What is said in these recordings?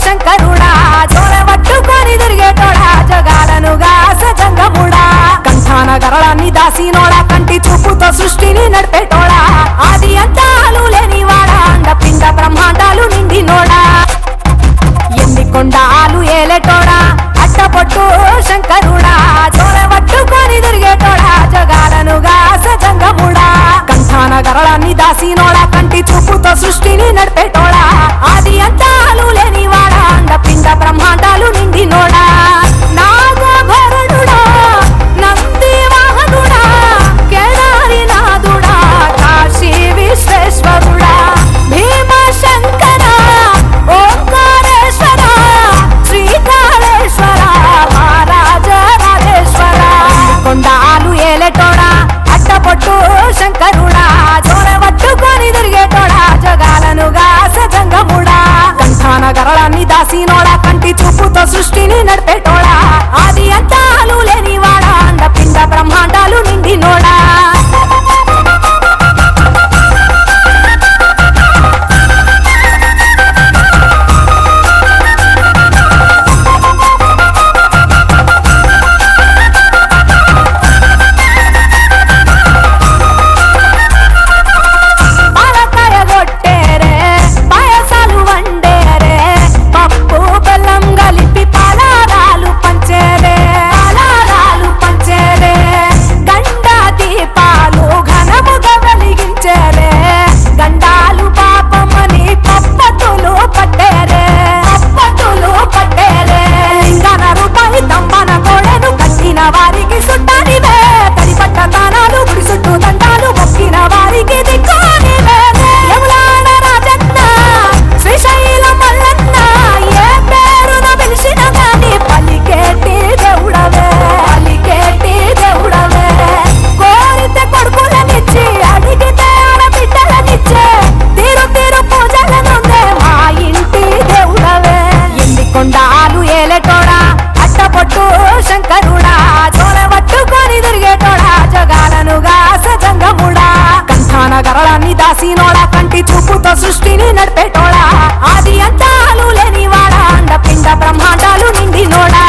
శంకరుడా జోలె పట్టుకొని తిరిగేటోడా జగాలనుగా సజంగముడా కంఠాన గరళాన్ని దాసినోడా కంటి చూపుతో సృష్టిని నడిపేటోడా ఆది అంతాలు లేనివాడా అండపిండ బ్రహ్మాండాలు నిండినోడా ఎన్ని కొండాలు ఏలేటోడా అట్టపొట్టు శంకరుడా జోలె పట్టుకొని తిరిగేటోడా జగాలనుగా సజంగముడా కంఠాన గరళాన్ని దాసినోడా కంటి చూపుతో సృష్టిని నడిపేటోడా ఆది అంతాలు లేనివాడా అండపిండ బ్రహ్మాండాలు నిండినోడా నాగభరణుడా నంది వాహనుడా కేదారి నాథుడా కాశీ విశ్వేశ్వరుడా భీమ శంకర ఓంకారేశ్వర శ్రీకాళేశ్వర మహారాజ రాజేశ్వర కొండాలు ఏలేటోడా అట్టపొట్టు శంకరుడా జోలె పట్టుకొని తిరిగేటోడా జగాలనుగా సజంగముడా కంఠాన గరళాన్ని దాసినోడా కంటి చూపుతో సృష్టిని నడిపేటోడా ఆది అంతాలు లేనివాడా అండపిండ బ్రహ్మాండాలు నిండినోడా శంకరుడా జోలె పట్టుకొని తిరిగేటోడా జగాలనుగా సజంగముడా కంఠాన గరళాన్ని దాసినోడా కంటి చూపుతో సృష్టిని నడిపేటోడా ఆది అంతాలు లేనివాడా అండపిండ బ్రహ్మాండాలు నిండినోడా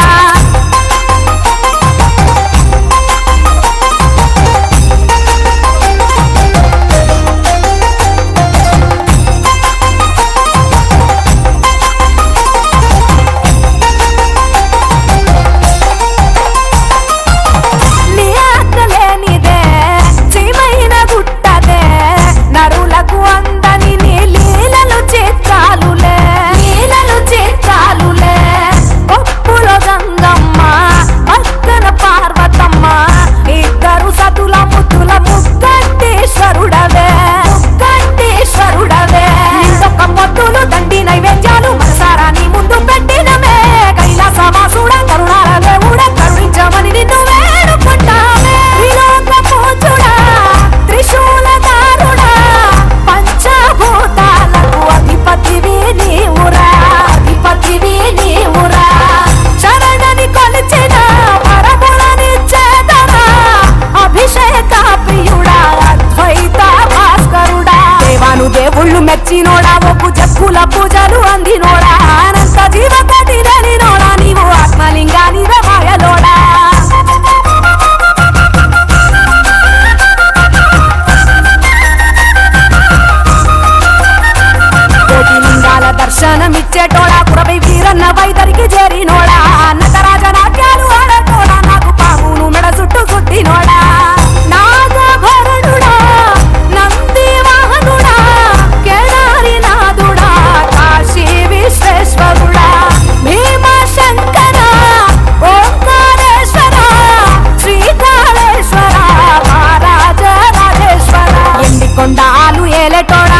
మెచ్చినోడా ఒప్పు చెక్కుల పూజలు అందినోడా అనంత జీవకోటి నోడా నీవు ఆత్మలింగాని మాయలోడా కోటి లింగాల దర్శనమిచ్చేటోడా కురవై వీరన్న వైదరికి చేరినోడా నటరాజ నాట్యాలు ఆడటోడా నాకు పామును మెడ చుట్టూ చుట్టినోడా నాగభరణుడా నంది వాహనుడా కేదారి నాథుడా కాశీ విశ్వేశ్వరుడా భీమ శంకర ఓంకారేశ్వర శ్రీకాళేశ్వర మహారాజ రాజేశ్వర ఎండి కొండాలు ఏలేటోడా